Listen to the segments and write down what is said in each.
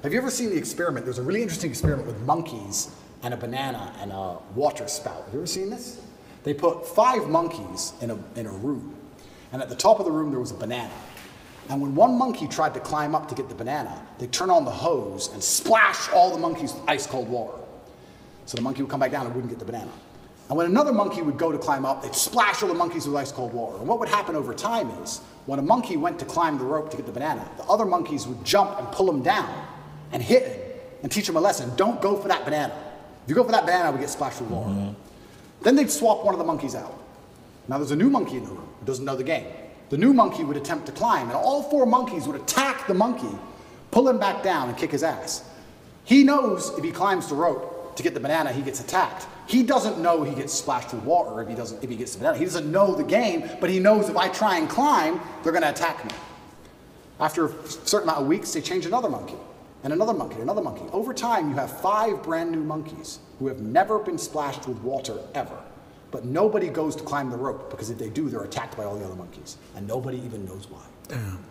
Have you ever seen the experiment? There's a really interesting experiment with monkeys and a banana and a water spout. Have you ever seen this? They put 5 monkeys in a room. And at the top of the room there was a banana. And when one monkey tried to climb up to get the banana, they turn on the hose and splash all the monkeys with ice cold water. So the monkey would come back down and wouldn't get the banana. And when another monkey would go to climb up, they'd splash all the monkeys with ice cold water. And what would happen over time is, when a monkey went to climb the rope to get the banana, the other monkeys would jump and pull him down and hit him and teach him a lesson. Don't go for that banana. If you go for that banana, we get splashed with water. Then they'd swap one of the monkeys out. Now there's a new monkey in the room who doesn't know the game. The new monkey would attempt to climb, and all 4 monkeys would attack the monkey, pull him back down and kick his ass. He knows if he climbs the rope to get the banana, he gets attacked. He doesn't know he gets splashed with water if he gets the banana. He doesn't know the game, but he knows if I try and climb, they're gonna attack me. After a certain amount of weeks, they change another monkey, and another monkey, and another monkey. Over time, you have 5 brand new monkeys who have never been splashed with water ever. But nobody goes to climb the rope, because if they do, they're attacked by all the other monkeys. And nobody even knows why. Damn.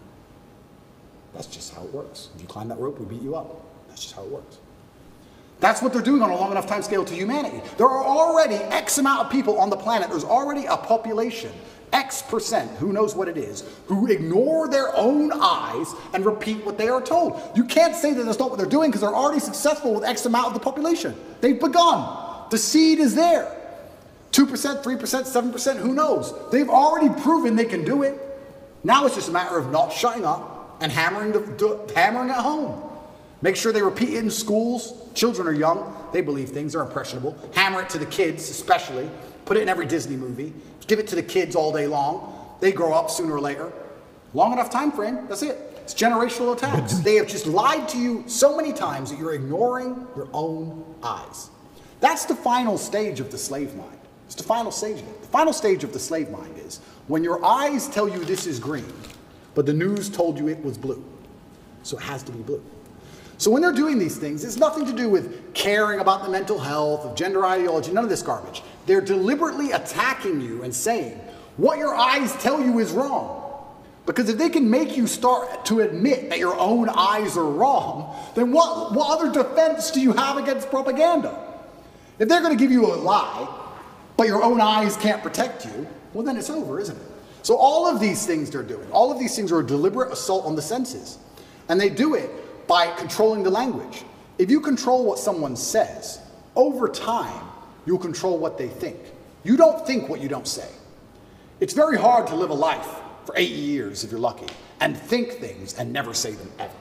That's just how it works. If you climb that rope, we beat you up. That's just how it works. That's what they're doing on a long enough time scale to humanity. There are already X amount of people on the planet. There's already a population, X%, who knows what it is, who ignore their own eyes and repeat what they are told. You can't say that that's not what they're doing, because they're already successful with X amount of the population. They've begun. The seed is there. 2%, 3%, 7%, who knows? They've already proven they can do it. Now it's just a matter of not shutting up and hammering at home. Make sure they repeat it in schools. Children are young. They believe things. They're impressionable. Hammer it to the kids, especially. Put it in every Disney movie. Give it to the kids all day long. They grow up sooner or later. Long enough time frame, that's it. It's generational attacks. They have just lied to you so many times that you're ignoring your own eyes. That's the final stage of the slave mind. It's the final stage of it. The final stage of the slave mind is when your eyes tell you this is green, but the news told you it was blue. So it has to be blue. So when they're doing these things, it's nothing to do with caring about the mental health, of gender ideology, none of this garbage. They're deliberately attacking you and saying, what your eyes tell you is wrong. Because if they can make you start to admit that your own eyes are wrong, then what other defense do you have against propaganda? If they're going to give you a lie, but your own eyes can't protect you, well then it's over, isn't it? So all of these things they're doing, all of these things are a deliberate assault on the senses. And they do it by controlling the language. If you control what someone says, over time, you'll control what they think. You don't think what you don't say. It's very hard to live a life for 8 years, if you're lucky, and think things and never say them ever.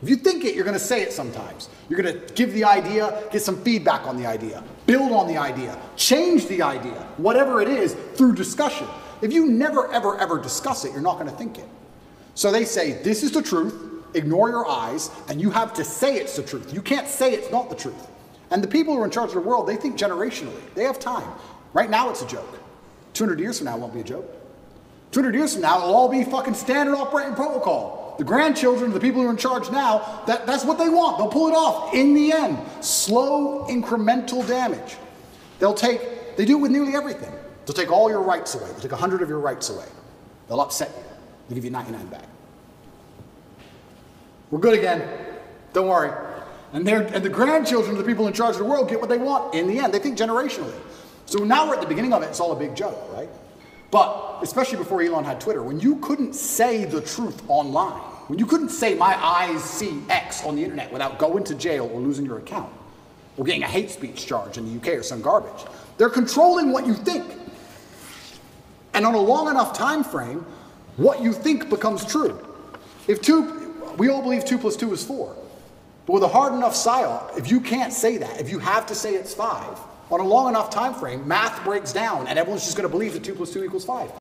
If you think it, you're going to say it sometimes. You're going to give the idea, get some feedback on the idea, build on the idea, change the idea, whatever it is, through discussion. If you never, ever, ever discuss it, you're not going to think it. So they say, this is the truth, ignore your eyes, and you have to say it's the truth. You can't say it's not the truth. And the people who are in charge of the world, they think generationally. They have time. Right now it's a joke. 200 years from now it won't be a joke. 200 years from now it'll all be fucking standard operating protocol. The grandchildren, the people who are in charge now, that's what they want. They'll pull it off in the end. Slow, incremental damage. They do it with nearly everything. They'll take all your rights away. They'll take 100 of your rights away. They'll upset you. They'll give you 99 back. We're good again. Don't worry. And the grandchildren of the people in charge of the world get what they want in the end. They think generationally. So now we're at the beginning of it. It's all a big joke, right? But, especially before Elon had Twitter, when you couldn't say the truth online, when you couldn't say my eyes see X on the internet without going to jail or losing your account, or getting a hate speech charge in the UK or some garbage, they're controlling what you think. And on a long enough time frame, what you think becomes true. We all believe 2 + 2 is 4. But with a hard enough psyop, if you can't say that, if you have to say it's 5, on a long enough time frame, math breaks down and everyone's just going to believe that 2 + 2 = 5.